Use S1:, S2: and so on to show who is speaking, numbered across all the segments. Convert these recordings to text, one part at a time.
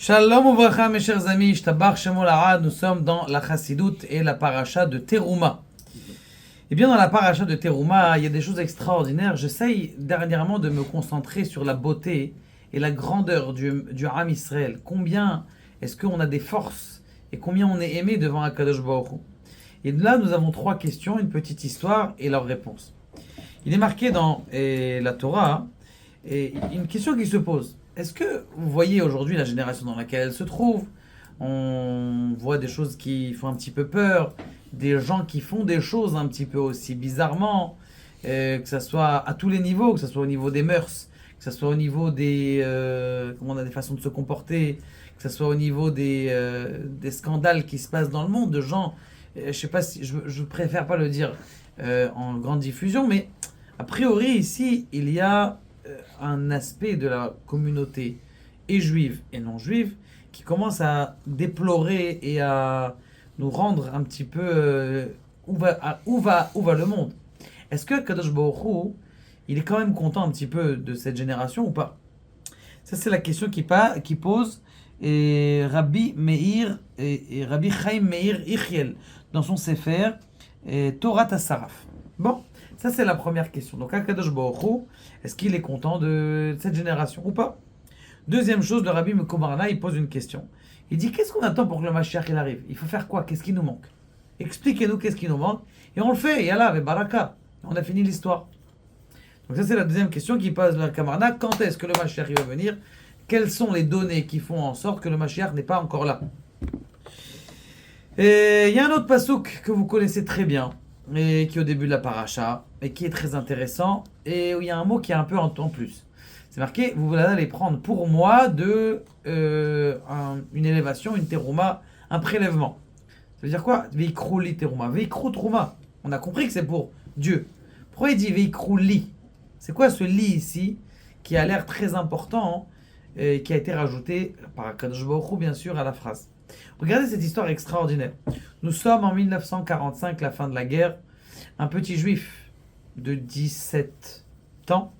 S1: Shalom Ouvracha, mes chers amis, Shtabach Shemo Lahad, nous sommes dans la Chassidoute et la paracha de Teruma. Et bien dans la paracha de Teruma, il y a des choses extraordinaires. J'essaye dernièrement de me concentrer sur la beauté et la grandeur du Ham Israël. Combien est-ce qu'on a des forces et combien on est aimé devant HaKadosh Baruch Hu. Et là, nous avons trois questions, une petite histoire et leur réponse. Il est marqué dans la Torah, et une question qui se pose. Est-ce que vous voyez aujourd'hui la génération dans laquelle elle se trouve? On voit des choses qui font un petit peu peur, des gens qui font des choses un petit peu aussi bizarrement, que ce soit à tous les niveaux, que ce soit au niveau des mœurs, que ce soit au niveau comment on a des façons de se comporter, que ce soit au niveau des scandales qui se passent dans le monde, de gens, je sais pas si, je préfère pas le dire en grande diffusion, mais a priori ici, il y a un aspect de la communauté et juive et non juive qui commence à déplorer et à nous rendre un petit peu où va le monde. Est-ce que Kadosh Baruch Hu, il est quand même content un petit peu de cette génération ou pas? Ça c'est la question qui pose Rabbi Meir et Rabbi Chaim Meir Ichiel dans son Sefer Torah Tassaraf. Bon, ça c'est la première question. Donc Kadosh Baruch Hu, est-ce qu'il est content de cette génération ou pas? Deuxième chose, le Rabbi Mekomarna, il pose une question. Il dit, qu'est-ce qu'on attend pour que le Mashiach il arrive? Il faut faire quoi? Qu'est-ce qui nous manque? Expliquez-nous qu'est-ce qui nous manque. Et on le fait, yallah, avec Baraka. On a fini l'histoire. Donc ça c'est la deuxième question qui pose le Kamarna. Quand est-ce que le Mashiach il va venir? Quelles sont les données qui font en sorte que le Mashiach n'est pas encore là? Et il y a un autre pasouk que vous connaissez très bien, et qui est au début de la paracha, et qui est très intéressant, et où il y a un mot qui est un peu en plus. C'est marqué, vous allez prendre pour moi une élévation, une terouma, un prélèvement. Ça veut dire quoi? Veikrou li terouma, veikrou trouma. On a compris que c'est pour Dieu. Pourquoi il dit veikrou li? C'est quoi ce li ici, qui a l'air très important, et qui a été rajouté par Kadosh Baruch Hu, bien sûr, à la phrase. Regardez cette histoire extraordinaire. Nous sommes en 1945, la fin de la guerre. Un petit juif de 17 ans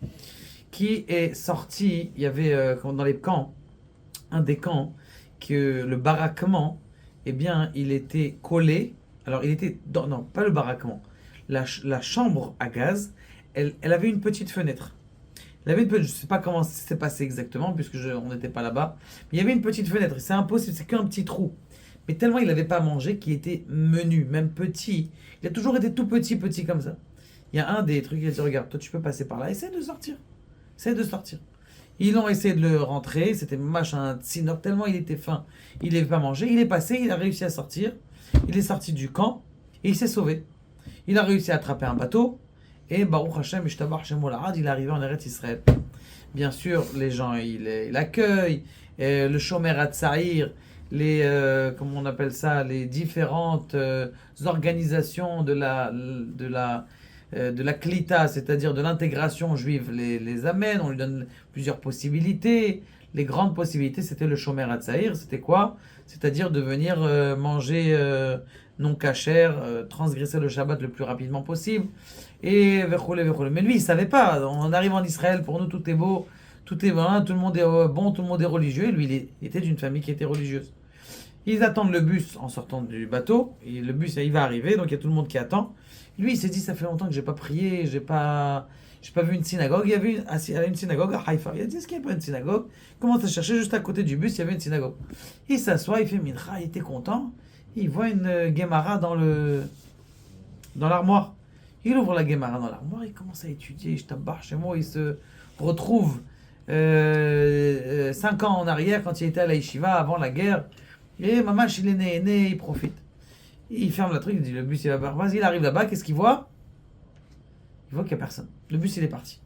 S1: qui est sorti. Il y avait dans les camps, un des camps, que le baraquement, eh bien, il était collé. Alors, il était. Non, pas le baraquement. La chambre à gaz, elle avait une petite fenêtre. Je ne sais pas comment ça s'est passé exactement, puisque on n'était pas là-bas. Mais il y avait une petite fenêtre, c'est impossible, c'est qu'un petit trou. Mais tellement il n'avait pas mangé qu'il était menu, même petit. Il a toujours été tout petit comme ça. Il y a un des trucs, il a dit, regarde, toi tu peux passer par là, essaie de sortir. Essaie de sortir. Ils ont essayé de le rentrer, c'était machin, tsinok, tellement il était faim, il n'avait pas mangé. Il est passé, il a réussi à sortir. Il est sorti du camp et il s'est sauvé. Il a réussi à attraper un bateau. Et Baruch Hashem, Ishtabach Shemo Lahad, il est arrivé en Eretz Israël. Bien sûr, les gens, il accueille, le Shomer HaTzaïr, comment on appelle ça, les différentes organisations de la Klita, c'est-à-dire de l'intégration juive, les amènent, on lui donne plusieurs possibilités. Les grandes possibilités, c'était le Shomer HaTzaïr, c'était quoi? C'est-à-dire de venir manger non cachère, transgresser le Shabbat le plus rapidement possible. Et mais lui, il savait pas. On arrive en Israël, pour nous, tout est beau, tout est bon, tout le monde est bon, tout le monde est religieux. Et lui, il était d'une famille qui était religieuse. Ils attendent le bus en sortant du bateau. Et le bus, il va arriver, donc il y a tout le monde qui attend. Lui, il s'est dit, ça fait longtemps que j'ai pas prié, j'ai pas vu une synagogue. Il y avait une synagogue à Haïfa. Il a dit, est-ce qu'il n'y a pas une synagogue? Il commence à chercher juste à côté du bus, il y avait une synagogue. Il s'assoit, il fait mincha, il était content. Il voit une Gemara dans l'armoire. Il ouvre la Gemara dans l'armoire, il commence à étudier, je tabarre chez moi, il se retrouve 5 ans en arrière quand il était à la Yeshiva avant la guerre. Et mamash, il est né, il profite. Il ferme le truc, il dit le bus il va. Vas-y, il arrive là-bas, qu'est-ce qu'il voit? Il voit qu'il n'y a personne. Le bus il est parti.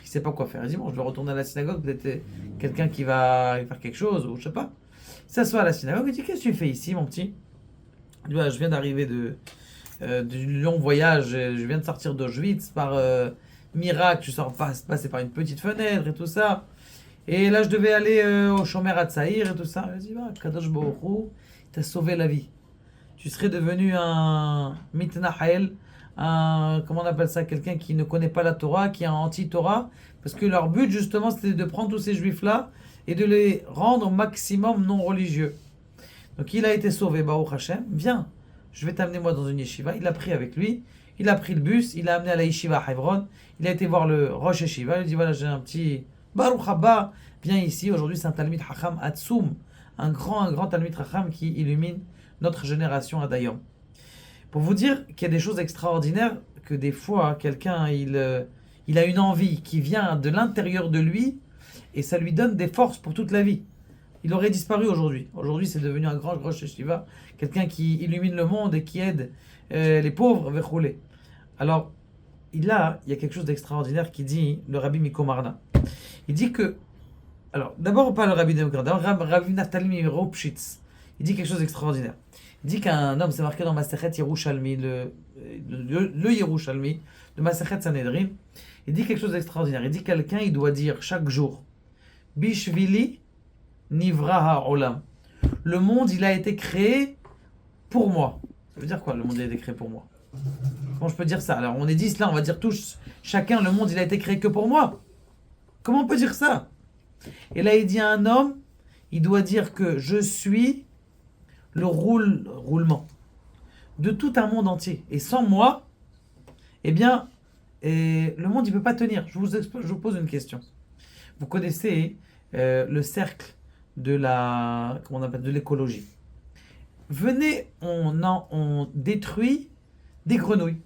S1: Il ne sait pas quoi faire. Il dit bon, je vais retourner à la synagogue, peut-être quelqu'un qui va faire quelque chose, ou je sais pas. Il s'assoit à la synagogue, il dit qu'est-ce que tu fais ici, mon petit? Il dit je viens d'arriver du long voyage, je viens de sortir d'Auschwitz par miracle, je sors passer par une petite fenêtre et tout ça. Et là, je devais aller au Shomer HaTzaïr et tout ça. Il dit, Kadosh Baruch Hu, t'as sauvé la vie. Tu serais devenu un mitnahel, comment on appelle ça, quelqu'un qui ne connaît pas la Torah, qui est un anti-Torah, parce que leur but justement c'était de prendre tous ces juifs-là et de les rendre au maximum non religieux. Donc il a été sauvé, Baruch Hashem, viens, je vais t'amener moi dans une yeshiva. Il l'a pris avec lui, il a pris le bus, il l'a amené à la yeshiva à Hebron, il a été voir le Rosh Yeshiva, il lui dit voilà j'ai un petit Baruch Haba, viens ici, aujourd'hui c'est un Talmid Hacham Atsum, un grand Talmid Hacham qui illumine notre génération à Dayom. Pour vous dire qu'il y a des choses extraordinaires, que des fois quelqu'un il a une envie qui vient de l'intérieur de lui et ça lui donne des forces pour toute la vie. Il aurait disparu aujourd'hui. Aujourd'hui, c'est devenu un grand Rosh Yeshiva, quelqu'un qui illumine le monde et qui aide les pauvres vers rouler. Alors, il y a quelque chose d'extraordinaire qui dit le Rabbi Mikomarna. Il dit que, alors, d'abord pas le Rabbi Mikomarna, Rabbi Naftali Miropshitz. Il dit quelque chose d'extraordinaire. Il dit qu'un homme, c'est marqué dans Masechet Yerushalmi, le Yerushalmi, de Masechet Sanhedrin. Il dit quelque chose d'extraordinaire. Il dit quelqu'un, il doit dire chaque jour, Bishvili Nivra ha'olam. Le monde, il a été créé pour moi. Ça veut dire quoi, le monde, il a été créé pour moi? Comment je peux dire ça? Alors, on est 10 là, on va dire tous, chacun, le monde, il a été créé que pour moi. Comment on peut dire ça? Et là, il dit à un homme, il doit dire que je suis le roulement de tout un monde entier. Et sans moi, eh bien, le monde, il ne peut pas tenir. Je vous pose une question. Vous connaissez le cercle de de l'écologie. Venez, on détruit des grenouilles.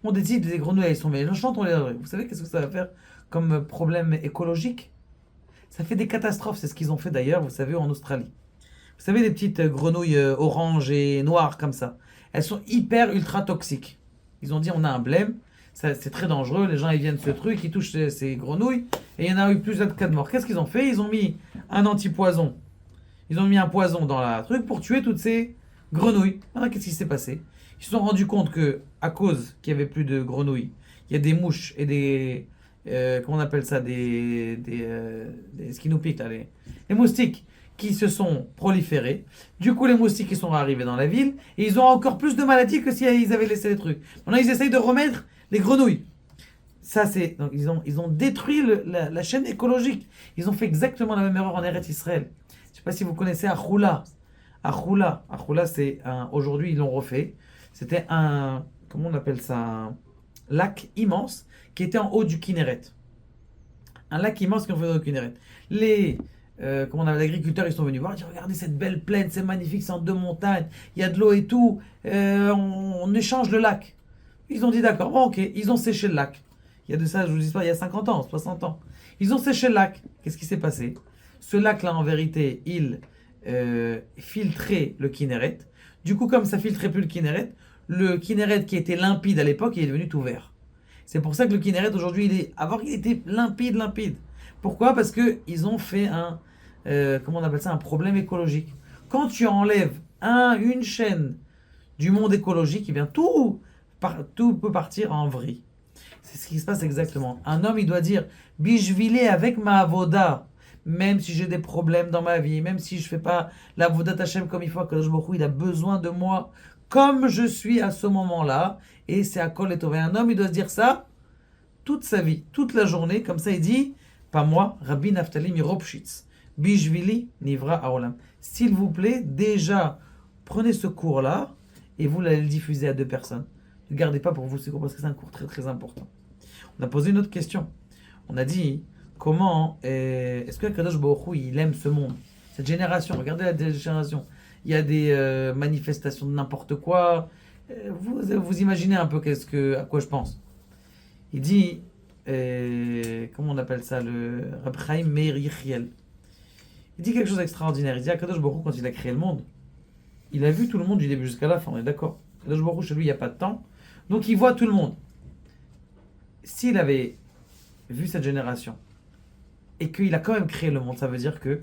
S1: On décide des grenouilles, elles sont méchantes, on les détruit. Vous savez qu'est-ce que ça va faire comme problème écologique? Ça fait des catastrophes, c'est ce qu'ils ont fait d'ailleurs, vous savez, en Australie. Vous savez, les petites grenouilles oranges et noires comme ça. Elles sont hyper ultra toxiques. Ils ont dit on a un blême, c'est très dangereux, les gens ils viennent ce truc, ils touchent ces grenouilles, et il y en a eu plusieurs cas de mort. Qu'est-ce qu'ils ont fait? Ils ont mis un antipoison. Ils ont mis un poison dans la truc pour tuer toutes ces grenouilles. Alors qu'est-ce qui s'est passé? Ils se sont rendus compte que, à cause qu'il n'y avait plus de grenouilles, il y a des mouches et des... comment on appelle ça? Ce qui nous pique là, les moustiques qui se sont proliférés. Du coup, les moustiques ils sont arrivés dans la ville et ils ont encore plus de maladies que s'ils avaient laissé les trucs. Maintenant, ils essayent de remettre les grenouilles. Ça, c'est... Donc, ils ont détruit la chaîne écologique. Ils ont fait exactement la même erreur en Eretz Israël. Je ne sais pas si vous connaissez Achoula. Achoula, c'est un... Aujourd'hui, ils l'ont refait. C'était un... Comment on appelle ça? Un lac immense qui était en haut du Kinneret. Un lac immense qui est en haut du Kinneret. Les agriculteurs, ils sont venus voir, ils disent regardez cette belle plaine, c'est magnifique, c'est en deux montagnes, il y a de l'eau et tout, on échange le lac. Ils ont dit d'accord, bon ok, ils ont séché le lac. Il y a de ça, je vous dis pas, il y a 50 ans, 60 ans. Ils ont séché le lac. Qu'est-ce qui s'est passé? Ce lac-là, en vérité, il filtrait le Kinneret. Du coup, comme ça filtrait plus le Kinneret qui était limpide à l'époque, il est devenu tout vert. C'est pour ça que le Kinneret aujourd'hui, avant il était limpide. Pourquoi? Parce qu'ils ont fait un problème écologique. Quand tu enlèves une chaîne du monde écologique, eh bien tout peut partir en vrille. C'est ce qui se passe exactement. Un homme, il doit dire Bishvili avec ma avoda, même si j'ai des problèmes dans ma vie, même si je ne fais pas la avoda Hashem comme il faut, Kadosh Baruch Hu, il a besoin de moi comme je suis à ce moment-là. Et c'est à Kol et Tov. Un homme, il doit se dire ça toute sa vie, toute la journée. Comme ça, il dit pas moi, Rabbi Naftali Miropshitz, Bishvili Nivra Aolam. S'il vous plaît, déjà, prenez ce cours-là et vous l'allez le diffuser à 2 personnes. Ne gardez pas pour vous ce cours parce que c'est un cours très très important. On a posé une autre question. On a dit comment est-ce que Kadosh Baruch Hu, il aime ce monde, cette génération? Regardez la génération. Il y a des manifestations de n'importe quoi. Vous imaginez un peu à quoi je pense. Il dit comment on appelle ça, le Reb Chaim Meir Yechiel. Il dit quelque chose d'extraordinaire. Il dit à Kadosh Baruch Hu, quand il a créé le monde, il a vu tout le monde du début jusqu'à la fin, on est d'accord. Kadosh Baruch Hu, chez lui, il n'y a pas de temps. Donc il voit tout le monde. S'il avait vu cette génération et qu'il a quand même créé le monde, ça veut dire que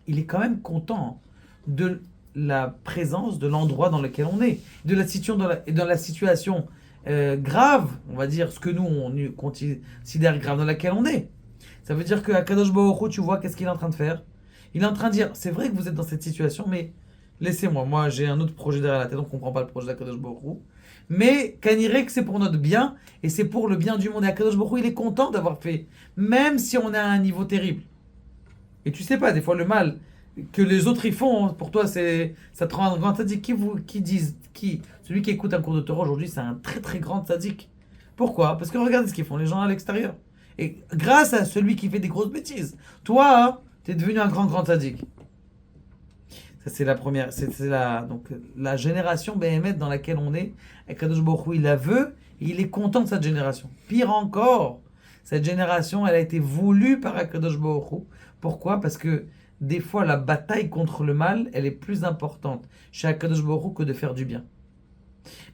S1: il est quand même content de la présence de l'endroit dans lequel on est, de la situation grave, on va dire, ce que nous on considère grave dans laquelle on est. Ça veut dire qu'à Kadosh Baruch Hu, tu vois qu'est-ce qu'il est en train de faire. Il est en train de dire, c'est vrai que vous êtes dans cette situation, mais laissez-moi, moi j'ai un autre projet derrière la tête, donc on ne comprend pas le projet d'Akadosh Baruch Hu. Mais Kanirek, c'est pour notre bien, et c'est pour le bien du monde. Et Akadosh Baruch Hu, il est content d'avoir fait, même si on est à un niveau terrible. Et tu sais pas, des fois, le mal que les autres ils font, pour toi, ça te rend un grand sadique. Celui qui écoute un cours de Torah aujourd'hui, c'est un très très grand sadique. Pourquoi? Parce que regardez ce qu'ils font les gens à l'extérieur. Et grâce à celui qui fait des grosses bêtises, toi, tu es devenu un grand grand sadique. Ça, c'est la première, donc, la génération BMF dans laquelle on est. Et Kadosh Baruch Hu, il la veut, et il est content de cette génération. Pire encore, cette génération, elle a été voulue par Akadosh Baruch Hu. Pourquoi? Parce que des fois, la bataille contre le mal, elle est plus importante chez Akadosh Baruch Hu que de faire du bien.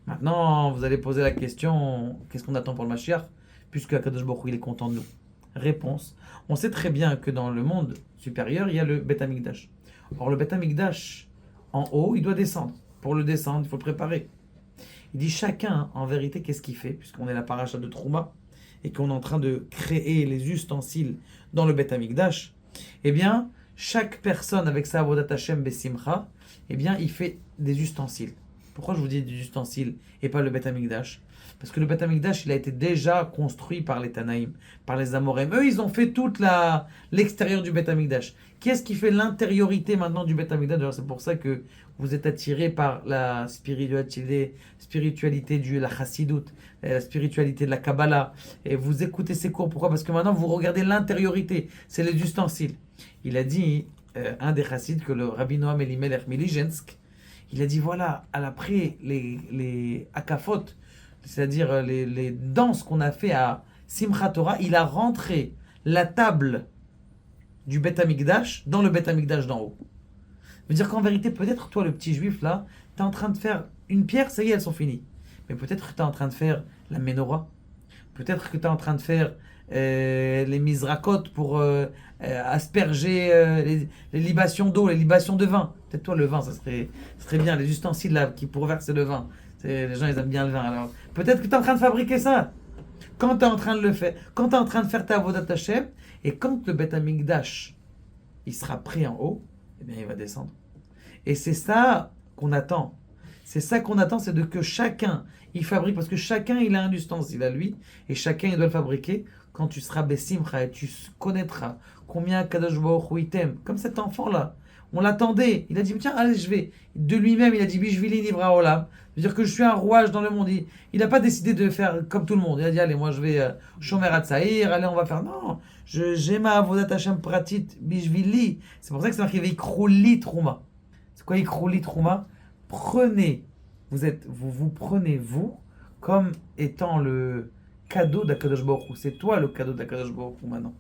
S1: Maintenant, vous allez poser la question, qu'est-ce qu'on attend pour le Mashiach? Puisque Akadosh Baruch Hu, il est content de nous. Réponse, on sait très bien que dans le monde supérieur, il y a le Beth Amikdash. Or, le Beth Amikdash, en haut, il doit descendre. Pour le descendre, il faut le préparer. Il dit chacun, en vérité, qu'est-ce qu'il fait? Puisqu'on est la paracha de Trouma, et qu'on est en train de créer les ustensiles dans le Beth Amikdash, eh bien, chaque personne avec sa Avodat Hashem Besimcha, eh bien, il fait des ustensiles. Pourquoi je vous dis des ustensiles et pas le Beth Amikdash? Parce que le Beth Amikdash, il a été déjà construit par les Tanaïm, par les Amorim. Eux, ils ont fait toute l'extérieur du Beth Amikdash. Qu'est-ce qui fait l'intériorité maintenant du Beth Amikdash? C'est pour ça que vous êtes attiré par la spiritualité de la Chassidut, la spiritualité de la Kabbalah. Et vous écoutez ces cours. Pourquoi? Parce que maintenant, vous regardez l'intériorité. C'est les ustensiles. Il a dit, un des Chassides, que le Rabbi Noam Elimelech Milijensk, il a dit, voilà, après les akafot, c'est-à-dire les danses qu'on a fait à Simchat Torah, il a rentré la table du Beth Amikdash dans le Beth Amikdash d'en haut. Ça veut dire qu'en vérité, peut-être toi, le petit juif là, tu es en train de faire une pierre, ça y est, elles sont finies. Mais peut-être que tu es en train de faire la menorah. Peut-être que tu es en train de faire les mizrakot pour asperger les libations d'eau, les libations de vin. Peut-être toi, le vin, ça serait bien. Les ustensiles là qui pour verser le vin. Les gens, ils aiment bien le vin. Alors, peut-être que tu es en train de fabriquer ça. Quand tu es en train de le faire, quand tu es en train de faire ta Avodat Hashem, et quand le Beth Amikdash, il sera prêt en haut, eh bien, il va descendre. Et c'est ça qu'on attend. C'est ça qu'on attend, c'est de que chacun, il fabrique, parce que chacun, il a un ustensile à lui, et chacun, il doit le fabriquer. Quand tu seras Bessimcha, et tu connaîtras combien Kadosh Baruch Hu il t'aime. Comme cet enfant-là, on l'attendait. Il a dit, tiens, allez, je vais. De lui-même, il a dit, Bishvili Nivra Olam. C'est-à-dire que je suis un rouage dans le monde. Il n'a pas décidé de faire comme tout le monde. Il a dit, allez, moi, je vais Shomer Hatzaïr, allez, on va faire. Non, j'ai ma Avodat Hashem Pratit Bishvili. C'est pour ça que c'est marqué Veikrouli Trouma. C'est quoi Veikrouli Trouma? Prenez, vous prenez vous comme étant le cadeau d'Akadosh Baruch Hu. C'est toi le cadeau d'Akadosh Baruch Hu maintenant.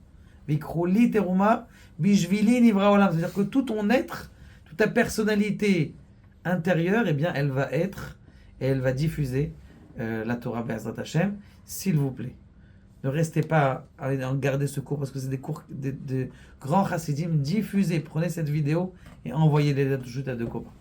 S1: Vikrouli teruma bishvili nivra olam. C'est-à-dire que tout ton être, toute ta personnalité intérieure, eh bien, elle va être et elle va diffuser la Torah Be'ezrat Hashem, s'il vous plaît. Ne restez pas à garder ce cours parce que c'est des cours de grands chassidim. Diffusez, prenez cette vidéo et envoyez-les à deux copains.